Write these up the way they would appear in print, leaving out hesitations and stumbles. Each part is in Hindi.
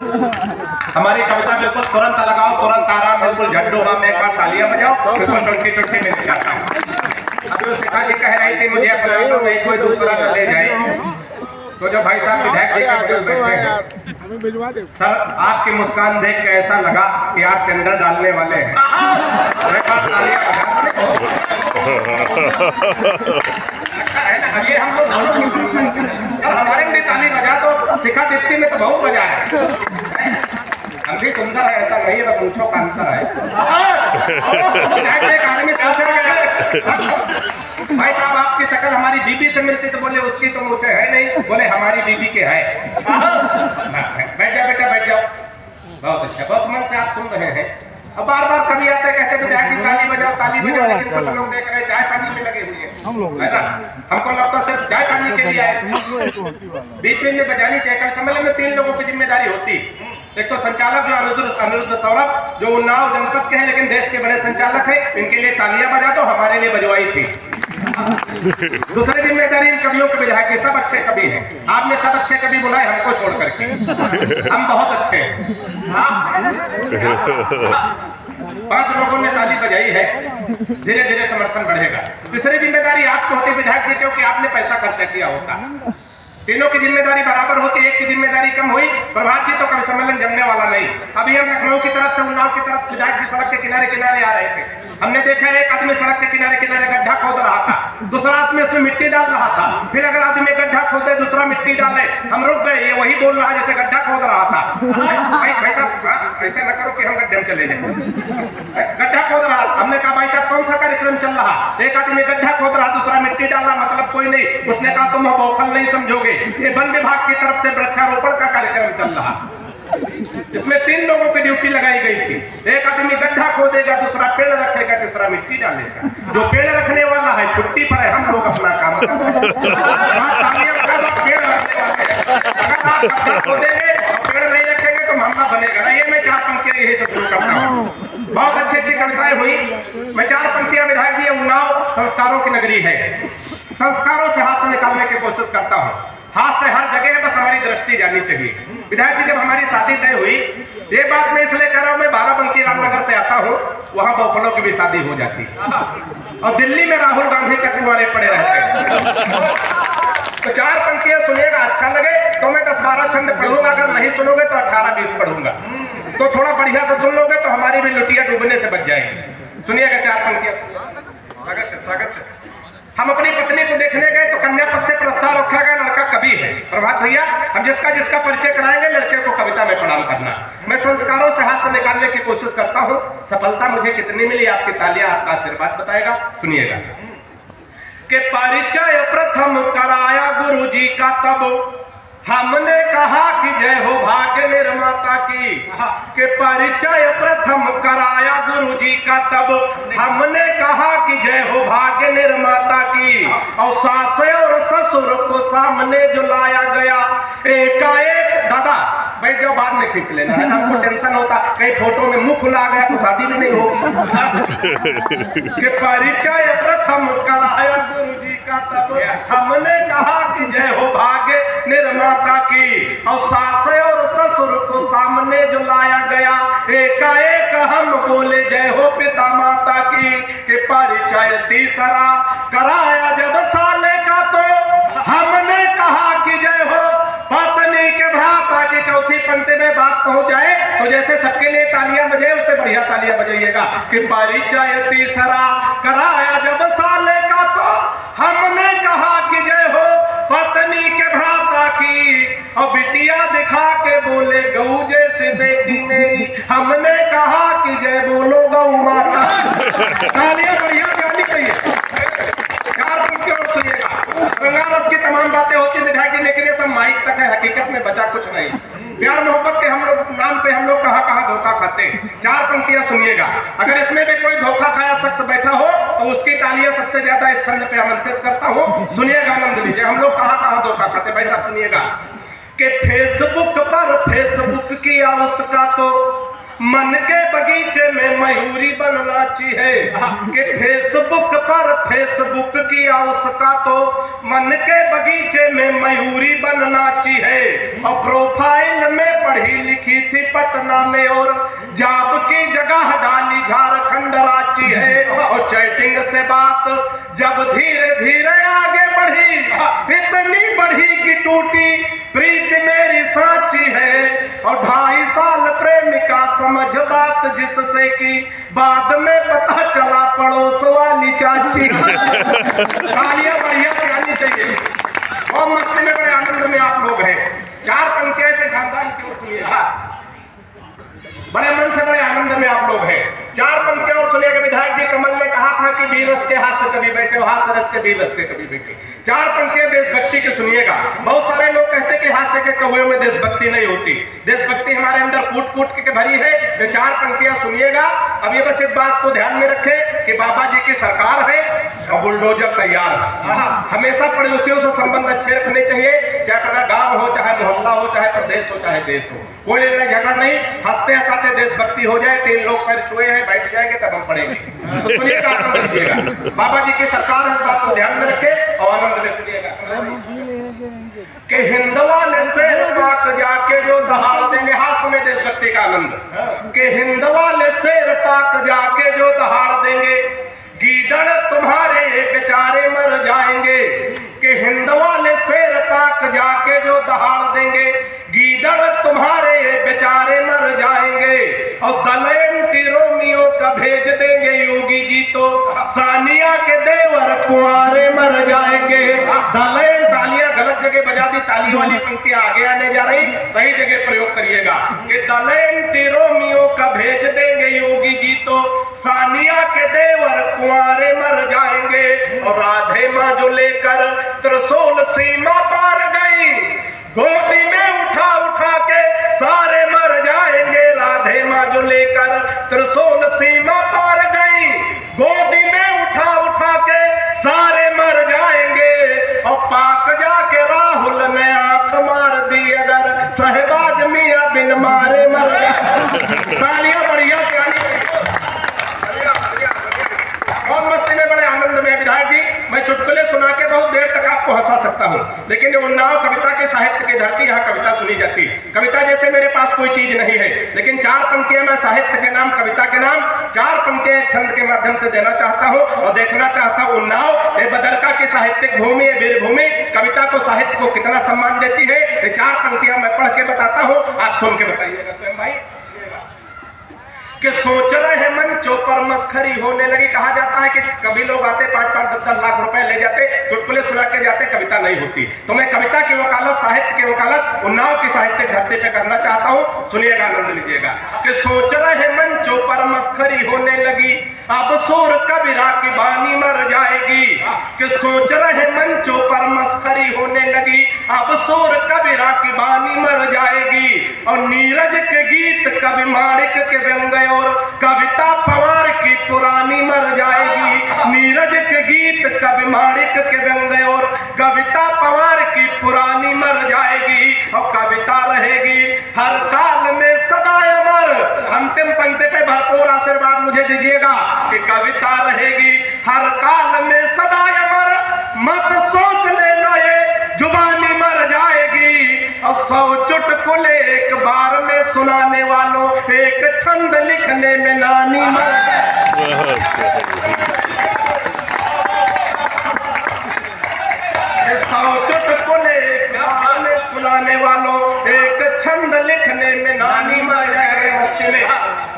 हमारी कविता बिल्कुल तुरंत लगाओ, तुरंत आराम, बिल्कुल झंडोगा में एक बार तालियां बजाओ, बिल्कुल टुटकी टुटकी में जाता हूँ। अभी उस शिखा जी कह रही थी मुझे अपना तो नहीं कोई दूसरा न ले जाए, तो जो भाई साहब विधायक जी के बगल बैठे हैं सर, आपकी मुस्कान देख के ऐसा लगा कि आप टेंडर डालने वाले हैं। ये हम लोग हमारे लिए ताली बजा तो शिखा दीप्ति में तो बहुत मजा है। हम भी सुंदर है ऐसा नहीं है, पूछो का अंतर है। भाई साहब आपकी शक्ल हमारी बीबी से मिलती तो बोले उसकी तो मुझसे है नहीं, बोले हमारी बीबी के है। बैठ जाओ बेटा बैठ जाओ, बहुत अच्छा, बहुत मन से आप सुन रहे हैं। अब बार बार कभी आते कहते विधायक की ताली बजाओ, लेकिन कुछ लोग देख रहे चाय पानी में लगे हुए हैं, हम लोग है ना। हमको लगता सिर्फ चाय पानी के लिए आए, बीच में बजानी चाहिए। कल सम्मेलन में 3 लोगों की जिम्मेदारी होती, एक तो संचालक जो अनिरुद्ध सौरभ जो उन्नाव जनपद के हैं लेकिन देश के बड़े संचालक है, इनके लिए तालियां बजा दो, हमारे लिए बजवाई थी। दूसरी जिम्मेदारी इन कवियों के विधायक के, सब अच्छे कवि हैं, आपने सब अच्छे कवि बुलाए हमको छोड़ करके, हम बहुत अच्छे हैं। 5 लोगों ने ताली बजाई है, धीरे धीरे समर्थन बढ़ेगा। तीसरी जिम्मेदारी आपको होती विधायक जी, क्योंकि आपने पैसा खर्च किया होता। तीनों की जिम्मेदारी बराबर होती, एक की जिम्मेदारी कम हुई। प्रभात जी तो कभी सम्मेलन जमने वाला नहीं। अभी हम लखनऊ की तरफ से उन्नाव की तरफ विधायक जी सड़क के किनारे किनारे आ रहे थे, हमने देखा एक आदमी सड़क के किनारे किनारे गड्ढा खोद रहा था, दूसरा आदमी उसमें मिट्टी डाल रहा था, फिर अगर आदमी गड्ढा खोदे दूसरा मिट्टी डाले, हम रुक गए, ये वही बोल रहा है जैसे गड्ढा खोद रहा था। भाई साहब ऐसे न करो कि हम गड्ढे में चले जाए। गड्ढा खोद रहा, हमने कहा भाई साहब कौन सा कार्यक्रम चल रहा, एक आदमी गड्ढा खोद रहा दूसरा मिट्टी डाल रहा, मतलब कोई नहीं। उसने कहा तुम बौखल नहीं समझोगे, ये वन विभाग की तरफ से वृक्षारोपण का कार्यक्रम चल रहा, इसमें 3 लोगों की ड्यूटी लगाई गई थी। एक आदमी गड्ढा खोदेगा, दूसरा पेड़ रखेगा, तीसरा मिट्टी डालेगा। जो पेड़ रखने वाला है छुट्टी पर है, हम लोग अपना काम पेड़ खोदेंगे पेड़ नहीं रखेंगे तो मामला बनेगा ना। ये मैं 4 पंक्तियां यही सब शुरू करता हूँ। बहुत अच्छी अच्छी कविताएं हुई। मैं 4 पंक्तियां विधायक जी, उन्नाव संस्कारों की नगरी है, संस्कारों से हाथ से निकालने की कोशिश करता हूँ। हाथ से हर जगह बस हमारी दृष्टि जानी चाहिए। विधायक जी जब हमारी शादी तय हुई, ये बात मैं इसलिए कह रहा हूँ, मैं बाराबंकी रामनगर से आता हूँ, वहाँ बौखलों की भी शादी हो जाती और दिल्ली में राहुल गांधी तक कुंवारे पड़े रहते हैं। तो 4 पंक्तियां सुनिएगा, अच्छा लगे तो मैं 10-12 छंद पढ़ूंगा, अगर नहीं सुनोगे तो 18-20 पढ़ूंगा, तो थोड़ा बढ़िया से सुन लोगे तो हमारी भी लुटिया डूबने से बच जाएगी। सुनिएगा 4 पंक्तियां। स्वागत है। हम अपनी पत्नी को देखने गए तो कन्या पक्ष से प्रस्ताव रखा गया, लड़का कवि है। प्रभात भैया हम जिसका परिचय कराएंगे, लड़के को कविता में प्रणाम करना। मैं संस्कारों से हाथ से निकालने की कोशिश करता हूँ, सफलता मुझे कितनी मिली आपकी तालियां आपका आशीर्वाद बताएगा। सुनिएगा कि परिचय प्रथम कराया गुरु जी का, तब हमने कहा कि जय हो भाग्य निर्माता की। के परिचय प्रथम कराया गुरु जी का, तब हमने कहा कि जय हो भाग्य निर्माता की। और सास और ससुर को सामने जो लाया गया, एकाएक दादा भाई जो बाद में खींच लेना है, आपको टेंशन होता कहीं फोटो में मुंह खुला गया तो शादी भी नहीं होगी। कि परिचय प्रथम कराया गुरु जी का, तब हमने कहा कि जय हो भाग्य निर्माता की। और सास और ससुर को सामने जो लाया गया, एकाएक हम बोले जय हो पिता माता की। कि परिचय तीसरा कराया जब साले का, तो हमने कहा कि जय हो पत्नी के भ्राता की। चौथी पंक्ति में बात पहुंच जाए तो जैसे सबके लिए तालियां बजे, उससे बढ़िया तालियां बजाइएगा। कि परिचय तीसरा कराया जब साले का, तो हमने कहा कि जय हो पत्नी के भ्राता की। और बिटिया दिखा के बोले गऊ जैसे बेटी मेरी, हमने कहा कि जय बोलो गऊ माता। तालियां बढ़िया गानी चाहिए। 4 पंक्तियों में सुनिएगा। रंगारस की तमाम बातें होती है विधायक जी, लेकिन ये सब माइक तक है, हकीकत में बचा कुछ नहीं। प्यार मोहब्बत के हम लोग नाम पे हम लोग कहाँ धोखा खाते हैं। 4 पंक्तियां सुनिएगा, अगर इसमें भी कोई धोखा खाया शख्स बैठा हो तो उसकी तालियां सबसे ज्यादा इस छंद पे आमंत्रित करता हूँ। सुनिएगा, आनंद लीजिए। हम लोग कहाँ धोखा खाते भाई साहब, सुनिएगा। कि फेसबुक पर फेसबुक किया उसका, तो मन के बगीचे में मयूरी बनना चाहिए। कि फेसबुक पर फेसबुक किया उसका, तो मन के बगीचे में मयूरी बनना चाहिए। और प्रोफाइल में पढ़ी लिखी पटना में और जाब की जगह डाली झारखंड रांची है। और चैटिंग से बात जब धीरे धीरे आगे बढ़ी, इतनी बढ़ी कि टूटी प्रीत मेरी साची है। और 2.5 साल प्रेमिका समझ बात जिससे कि बाद में पता चला पड़ोस वाली चाची। तालियां बढ़िया बजानी चाहिए। बहुत मस्ती में बड़े आनंद में आप लोग हैं। 4 पंक्तियां से खानदान की ओर सुनिएगा, बड़े मन से बड़े आनंद में आप लोग हैं। 4 पंक्तियां और सुनिएगा। विधायक जी कमल ने कहा था कि वीरस के हाथ से कभी बैठे हो, हाथ से रस के वीरस के कभी बैठे। 4 पंक्तियां देशभक्ति की सुनिएगा। बहुत सारे लोग कहते हैं कि हाथ के कौवे में देशभक्ति नहीं होती। देशभक्ति हमारे अंदर फूट फूट के भरी है। ये 4 पंक्तियां सुनिएगा। अब ये बस इस बात को ध्यान में रखें कि बाबा जी की सरकार है और बुलडोजर तैयार है। हमेशा पड़ोसियों से संबंध अच्छे रखने चाहिए, चाहे अपना गांव हो, चाहे मोहल्ला हो, चाहे प्रदेश हो, चाहे देश हो। कोई लड़ाई झगड़ा नहीं, हंसते हंसाते देशभक्ति हो जाए। 3 लोग पैर छुए हैं, बैठ जाएंगे तब हम पढ़ेंगे। तो सुनिएगा, आनंद लीजिएगा। बाबा जी की सरकार है, बात को ध्यान में रखे और आनंद ले सुनिएगा। कि हिंदवा ने शेर पाक जाके जो दहाड़ देंगे, हाथ में देशभक्ति का आनंद। कि हिंदवा ने शेर पाक जाके जो दहाड़ देंगे, गीदड़ तुम्हारे बेचारे मर जाएंगे। कि हिंदवा ने शेर पाक जाके जो दहाड़ देंगे, गीदड़ तुम्हारे बेचारे मर जाएंगे। और दलेंटी रोमियो का भेज देंगे योगी जी तो सानिया के देवर कुंवारे मर जाएंगे। दलें तालियां गलत जगह बजा दी, ताली वाली पंक्तियां आगे आने जा रही, सही जगह प्रयोग करिएगा। कि दलेंटी रोमियो का भेज देंगे योगी जी तो सानिया के देवर कुंवारे मर जाएंगे। और राधे माँ जो लेकर त्रिशूल सीमा पार गई, गोदी में उठा उठा के सारे मर जाएंगे। राधे माँ जो लेकर त्रिशूल सीमा पार गई, गोदी में उठा उठा के सारे मर जाएंगे। और पाक जाके राहुल ने आंख मार दी अगर, सहबाज मियाँ बिन मारे मर जाए। तालियां बढ़िया बहुत मस्ती में बड़े आनंद में। विधायक जी मैं चुटकुले सुना के बहुत देर तक आपको हंसा सकता हूँ, लेकिन उन्नाव कविता के साहित्य की धरती, यहाँ कविता सुनी जाती। कविता जैसे मेरे पास कोई चीज नहीं है, लेकिन 4 पंक्तियां मैं साहित्य के नाम, कविता के नाम 4 पंक्तियां छंद के माध्यम से देना चाहता हूँ और देखना चाहता हूँ उन्नाव ये बदरका की साहित्यिक भूमि, ये वीरभूमि कविता को, साहित्य को कितना सम्मान देती है। ये 4 पंक्तियां मैं पढ़ के बताता हूँ, आप सुन के बताइएगा स्वयं भाई। कि सोच रहे मंचों पर मस्खरी होने लगी। कहा जाता है कि कभी लोग आते 5-5, 10-10 लाख रुपए ले जाते, चुटकुले सुना के जाते, कविता नहीं होती। तो मैं कविता की वकालत, साहित्य की वकालत उन्नाव की साहित्यिक धरती पे करना चाहता हूँ, सुनिएगा, आनंद लीजिएगा। कि सोच रहे मंचों पर मस्खरी होने लगी, अब सूर कबीरा की बानी मर जाएगी। कि सोच रहे मंचों पर मस्खरी होने लगी, अब सूर कबीरा की बानी मर जाएगी। और नीरज के गीत कवि माणिक के व्यंग और कविता पवार की पुरानी मर जाएगी। नीरज के गीत कवि माणिक के व्यंग और कविता पवार की पुरानी मर जाएगी। और कविता रहेगी हर काल में सदा अमर। अंतिम पंक्ति पे भरपूर आशीर्वाद मुझे दीजिएगा कि कविता रहेगी हर काल में सदा अमर। मत सोच लेना ये जुबानी मर जाएगी। और 100 चुटकुले एक बार में सुनाने वालों, एक छंद लिखने में नानी मर जाएगी। 100 चुटकुले एक बार में सुनाने वालों, एक छंद लिखने में नानी मर जाएगी।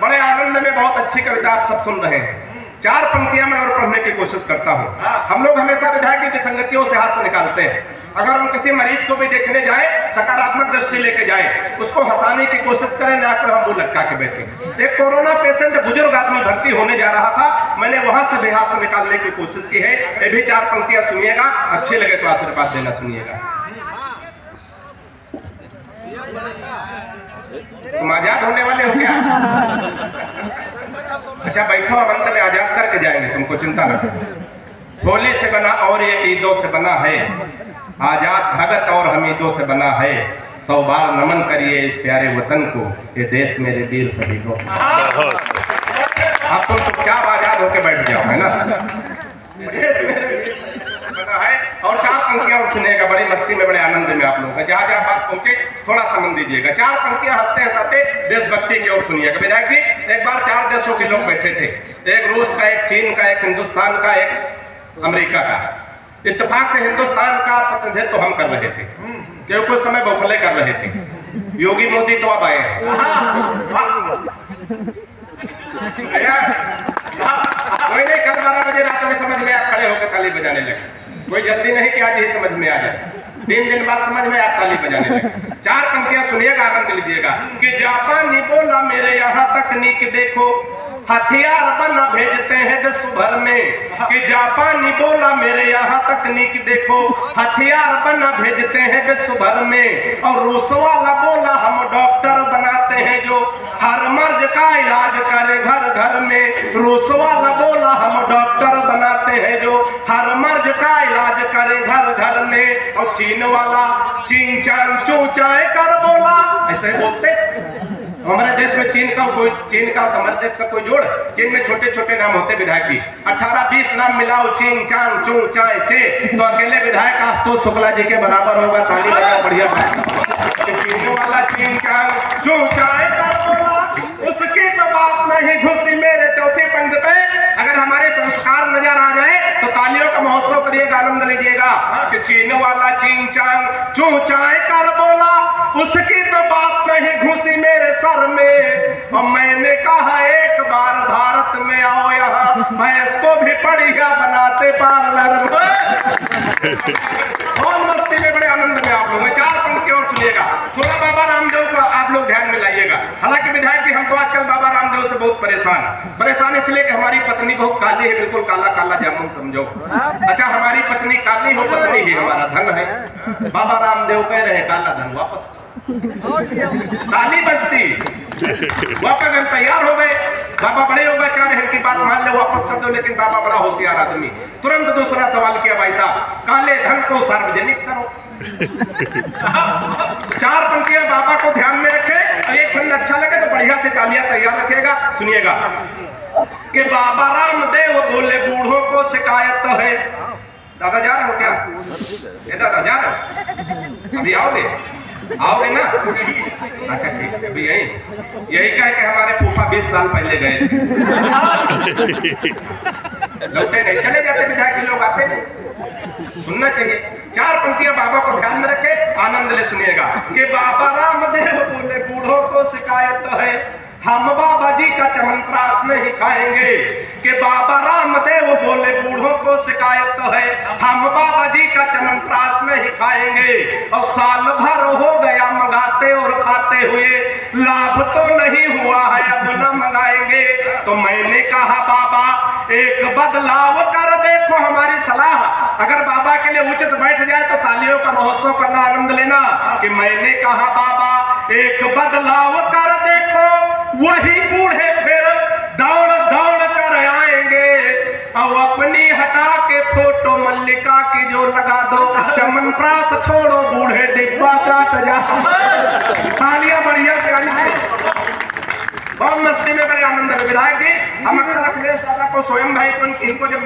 बड़े आनंद में बहुत अच्छी कविता आप सब सुन रहे हैं। 4 पंक्तियां मैं और पढ़ने की कोशिश करता हूँ। हम लोग हमेशा विधायक की संगतियों से हाथ निकालते हैं। अगर हम किसी मरीज को भी देखने जाए, सकारात्मक दृष्टि लेके जाए, उसको हंसाने की कोशिश करें, ना कर हम मुंह लटका के बैठे। एक कोरोना पेशेंट बुजुर्ग आदमी भर्ती होने जा रहा था, मैंने वहां से भी हाथ निकालने की कोशिश की है। ये भी 4 पंक्तियां सुनिएगा, अच्छी लगे तो आशीर्वाद देना, सुनिएगा। तुम आजाद होने वाले हो क्या? अच्छा बैठो, अब अंत में आजाद करके जाएंगे, तुमको चिंता न करो। होली से बना और ये ईदों से बना है, आजाद भगत और हमीदों से बना है। 100 बार नमन करिए इस प्यारे वतन को, ये देश मेरे वीर सभी को। आप तुम चुपचाप आजाद होके बैठ जाओ, है ना? बना है। और 4 पंक्तियां और सुनिएगा, बड़ी मस्ती में बड़े आनंद में आप लोगों का जहां जहां बात पहुंचे थोड़ा समझ दीजिएगा। 4 पंक्तियां हंसते हंसाते देशभक्ति की ओर सुनिएगा। विधायक जी, एक बार 4 देशों के लोग बैठे थे, एक रूस का, एक चीन का, एक हिंदुस्तान का, एक अमेरिका का। इत्तेफाक से हिंदुस्तान का प्रतिनिधित्व तो हम कर रहे थे, क्योंकि कुछ समय बौखले कर रहे थे। योगी मोदी तो अब आए हैं। कोई नहीं, कल 12 बजे रात में समझ में आप खड़े होकर ताली बजाने लगे। कोई जल्दी नहीं कि आज ही समझ में आ जाए, 3 दिन बाद समझ में आप ताली बजाने लगे। 4 पंक्तियां सुनिएगा, आनंद लीजिएगा। कि जापानी बोला मेरे यहाँ तकनीक देखो, हथियार बना भेजते हैं विश्व भर में। कि जापानी बोला मेरे यहाँ तकनीक देखो, हथियार बना भेजते हैं विश्व भर में। और रूस वाला बोला हम डॉक्टर बनाते हैं जो हर मर्ज का इलाज करे घर घर में। रूस वाला बोला हम डॉक्टर बनाते हैं जो हर मर्ज का इलाज करे घर घर में। और चीन वाला चीन चांग चू चाय कर बोला, ऐसे बोलते हमारे देश में चीन का हमारे देश का कोई जोड़। चीन में छोटे छोटे नाम होते विधायक जी, 18-20 नाम मिलाओ, चीन चांग चू चाय चे, तो अकेले विधायक आशुतोष शुक्ला जी के बराबर होगा। ताली बजाओ, बढ़िया चीन वाला चीन चांग चू चाय का बोला, उसकी तो बात नहीं घुसी मेरे चौथे पंक्ति पे। अगर हमारे संस्कार नजर आ जाए तो तालियों का महोत्सव करिएगा, आनंद लीजिएगा। कि चीन वाला चीन चांग चू चाय कर बोला, उसकी तो बात नहीं घुसी मेरे सर में। और मैंने कहा एक बार भारत में आओ, यहाँ भैंस को भी बढ़िया बनाते पार्लर में। बहुत मस्ती में, बड़े आनंद में आप लोग। 4 पंक्ति और सुनिएगा। थोड़ा बाबा रामदेव को आप लोग ध्यान में लाइएगा। हालांकि विधायक जी, हम तो आजकल बाबा रामदेव से बहुत परेशान इसलिए कि हमारी पत्नी बहुत काली है, बिल्कुल काला काला जामुन समझो। अच्छा, हमारी पत्नी काली हो, पत्नी ही हमारा धन है। बाबा रामदेव कह रहे हैं काला धन वापस, काली बस्ती वापस। हम तैयार हो गए, बाबा बड़े हो गए, 4 की बात मान लो, वापस कर दो। लेकिन बाबा बड़ा होशियार आदमी, तुरंत दूसरा सवाल किया, भाई साहब काले धन को सार्वजनिक करो। 4 पंक्तियां बाबा को ध्यान में रखे, और एक छंद अच्छा लगे तो बढ़िया से तालियां तैयार रखेगा। सुनिएगा। कि बाबा रामदेव बोले बूढ़ों को शिकायत तो है। दादा जा रहे हो क्या? ये दादा जा रहे हो? अभी आओगे ना? अच्छा ठीक, अभी यही कह के हमारे फूफा 20 साल पहले गए थे। लौटे नहीं, चले जाते विधायक के लोग आते नहीं, सुनना चाहिए। 4 पंक्तियां बाबा को ध्यान में रखे, आनंद ले सुनिएगा। कि बाबा रामदेव बोले बूढ़ों को शिकायत तो है, हम बाबा जी का चमनप्राश नहीं खाएंगे। कि बाबा रामदेव बोले बूढ़ों को शिकायत तो है, हम बाबा जी का चमनप्राश नहीं खाएंगे। और साल भर हो गया मंगाते और खाते हुए, लाभ तो नहीं हुआ है, अब न मंगाएंगे। तो मैंने कहा बाबा एक बदलाव कर देखो, हमारी सलाह अगर बाबा के लिए उचित बैठ जाए तो तालियों का महोत्सव करना, आनंद लेना। कि मैंने कहा बाबा एक बदलाव कर देखो, वही बूढ़े फिर दौड़ दौड़ कर आएंगे। और अपनी हटा के फोटो मल्लिका की जो लगा दो, चमनप्राश छोड़ो बूढ़े डिब्बा चाट जा। तालियां बढ़िया से, बहुत मस्ती में, बड़े आनंद में। विधायक जी, हम अक्सर अखिलेश दादा को, स्वयं भाई को, इनको जब